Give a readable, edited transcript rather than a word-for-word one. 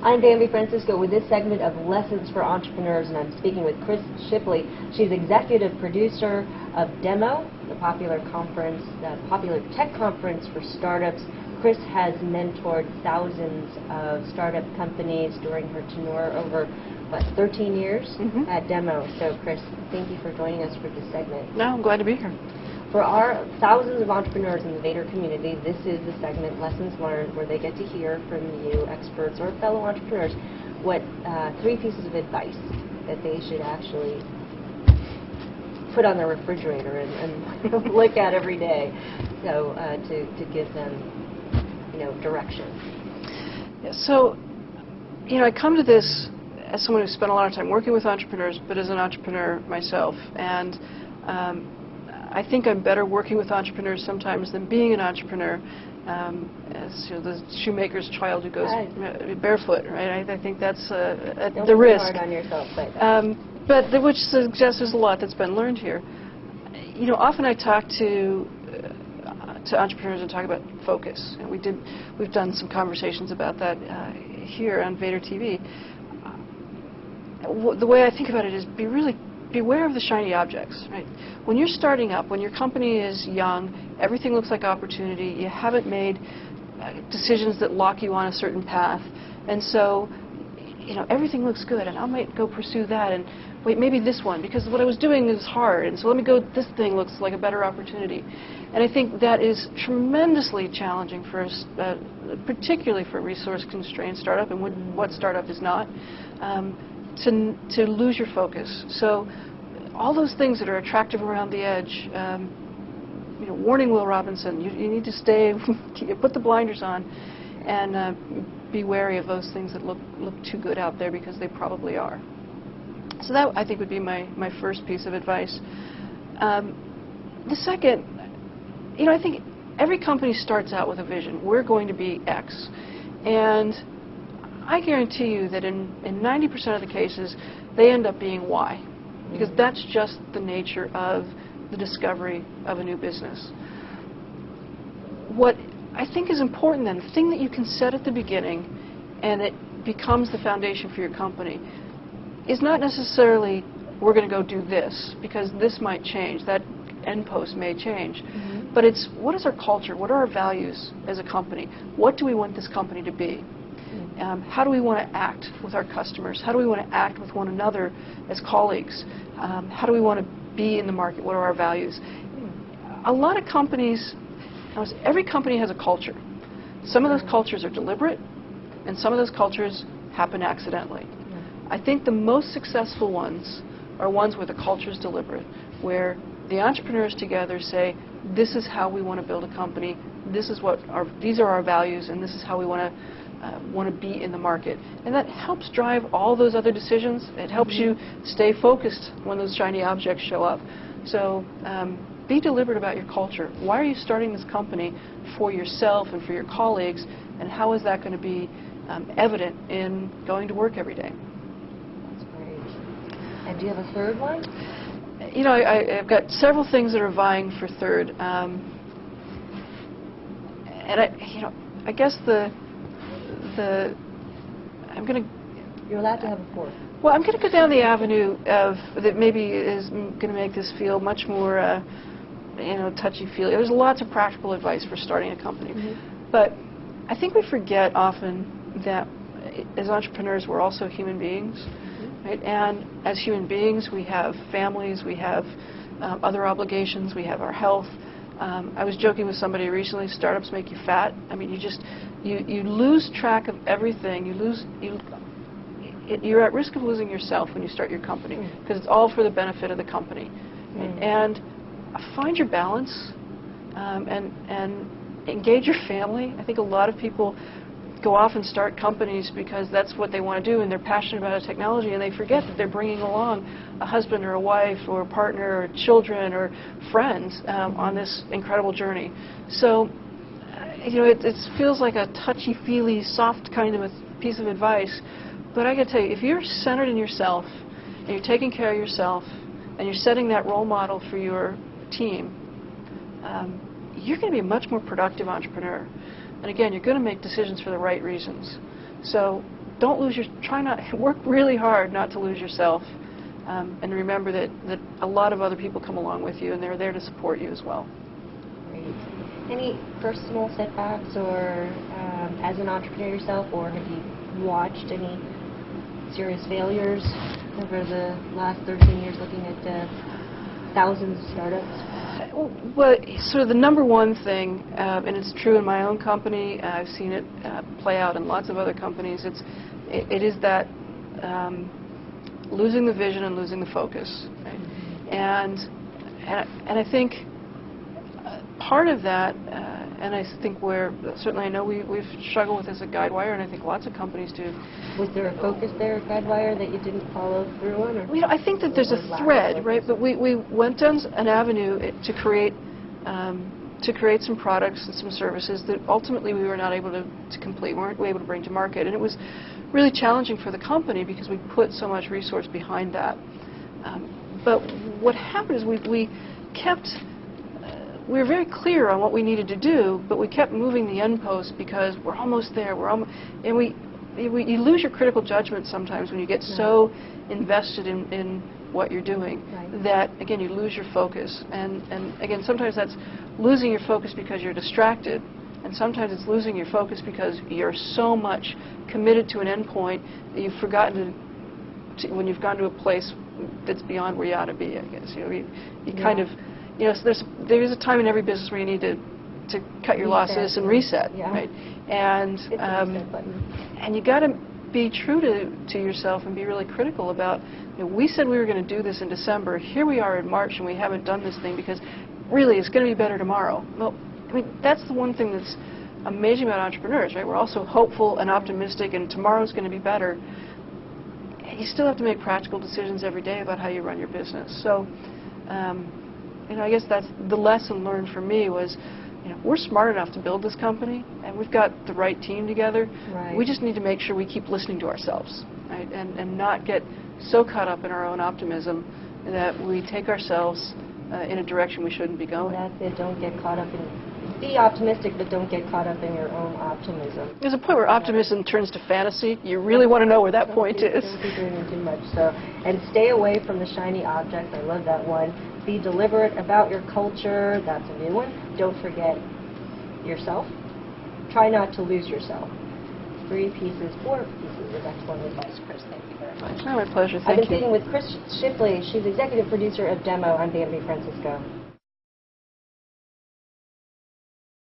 I'm Bambi Francisco with this segment of Lessons for Entrepreneurs, and I'm speaking with Chris Shipley. She's executive producer of Demo, the popular tech conference for startups. Chris has mentored thousands of startup companies during her tenure over, 13 years at Demo. So, Chris, thank you for joining us for this segment. No, I'm glad to be here. For our thousands of entrepreneurs in the Vader community, this is the segment, Lessons Learned, where they get to hear from you, experts or fellow entrepreneurs, what 3 pieces of advice that they should actually put on their refrigerator and look at every day, so to give them, direction. Yeah, so, I come to this as someone who spent a lot of time working with entrepreneurs, but as an entrepreneur myself, and I think I'm better working with entrepreneurs sometimes than being an entrepreneur, as the shoemaker's child who goes barefoot, right? I think that's the risk. Don't be hard on yourself, but which suggests there's a lot that's been learned here. Often I talk to entrepreneurs and talk about focus, and we've done some conversations about that here on Vader TV. The way I think about it is beware of the shiny objects, right? When you're starting up, when your company is young, everything looks like opportunity. You haven't made decisions that lock you on a certain path, and so everything looks good, and I might go pursue that, and wait, maybe this one, because what I was doing is hard, and so let me go, this thing looks like a better opportunity. And I think that is tremendously challenging for us, particularly for a resource-constrained startup, and what startup is not, to lose your focus. So all those things that are attractive around the edge, warning Will Robinson, you need to stay, put the blinders on, and be wary of those things that look too good out there, because they probably are. So that, I think, would be my first piece of advice. The second, I think every company starts out with a vision. We're going to be X. And I guarantee you that in 90% of the cases, they end up being Y, because that's just the nature of the discovery of a new business. What I think is important then, the thing that you can set at the beginning and it becomes the foundation for your company, is not necessarily, we're going to go do this, because this might change, that end post may change. But it's, what is our culture? What are our values as a company? What do we want this company to be? How do we want to act with our customers? How do we want to act with one another as colleagues? How do we want to be in the market? What are our values? A lot of companies, every company has a culture. Some of those cultures are deliberate, and some of those cultures happen accidentally. I think the most successful ones are ones where the culture is deliberate, where the entrepreneurs together say, this is how we want to build a company, these are our values, and this is how we want to be in the market. And that helps drive all those other decisions. It helps you stay focused when those shiny objects show up. So be deliberate about your culture. Why are you starting this company for yourself and for your colleagues, and how is that going to be evident in going to work every day? That's great. And do you have a third one? I've got several things that are vying for third. And I guess I'm going to... You're allowed to have a fourth. Well, I'm going to go down the avenue of that maybe is going to make this feel much more, touchy-feely. There's lots of practical advice for starting a company. But I think we forget often that as entrepreneurs, we're also human beings. Right? And as human beings, we have families, we have other obligations, we have our health. I was joking with somebody recently, startups make you fat. I mean, you lose track of everything. You're at risk of losing yourself when you start your company, because it's all for the benefit of the company. And find your balance and engage your family. I think a lot of people go off and start companies because that's what they want to do, and they're passionate about a technology, and they forget that they're bringing along a husband or a wife or a partner or children or friends on this incredible journey. So, it feels like a touchy-feely, soft kind of a piece of advice, but I got to tell you, if you're centered in yourself, and you're taking care of yourself, and you're setting that role model for your team, you're going to be a much more productive entrepreneur. And again, you're going to make decisions for the right reasons. So don't lose your, try not, work really hard not to lose yourself, and remember that a lot of other people come along with you and they're there to support you as well. Great. Any personal setbacks or as an entrepreneur yourself, or have you watched any serious failures over the last 13 years looking at thousands of startups? Well, sort of the number one thing, and it's true in my own company, I've seen it play out in lots of other companies, it is that losing the vision and losing the focus. Right? And I think part of that, and I think certainly I know we've struggled with this at Guidewire, and I think lots of companies do. Was there a focus there at Guidewire that you didn't follow through on? Or I think that there's a thread, right? But we went down an avenue to create some products and some services that ultimately we were not able to complete, weren't able to bring to market. And it was really challenging for the company because we put so much resource behind that. But what happened is we were very clear on what we needed to do, but we kept moving the end post because we're almost there. You lose your critical judgment sometimes when you get so invested in what you're doing that, again, you lose your focus. And again, sometimes that's losing your focus because you're distracted, and sometimes it's losing your focus because you're so much committed to an end point that you've forgotten when you've gone to a place that's beyond where you ought to be, I guess. You kind of, so there's a time in every business where you need to cut your losses and reset, right? And you got to be true to yourself and be really critical about, we said we were going to do this in December. Here we are in March and we haven't done this thing because really it's going to be better tomorrow. Well, that's the one thing that's amazing about entrepreneurs, right? We're also hopeful and optimistic and tomorrow's going to be better. You still have to make practical decisions every day about how you run your business. So, I guess that's the lesson learned for me was, we're smart enough to build this company, and we've got the right team together. Right. We just need to make sure we keep listening to ourselves, right? And not get so caught up in our own optimism that we take ourselves in a direction we shouldn't be going. That's it. Don't get caught up in... Be optimistic, but don't get caught up in your own optimism. There's a point where optimism turns to fantasy. You really want to know where that point is. Don't be dreaming too much. So, and stay away from the shiny objects. I love that one. Be deliberate about your culture. That's a new one. Don't forget yourself. Try not to lose yourself. 4 pieces of excellent advice, Chris. Thank you very much. Oh, my pleasure. Thank you. I've been speaking with Chris Shipley. She's executive producer of Demo. I'm Bambi Francisco.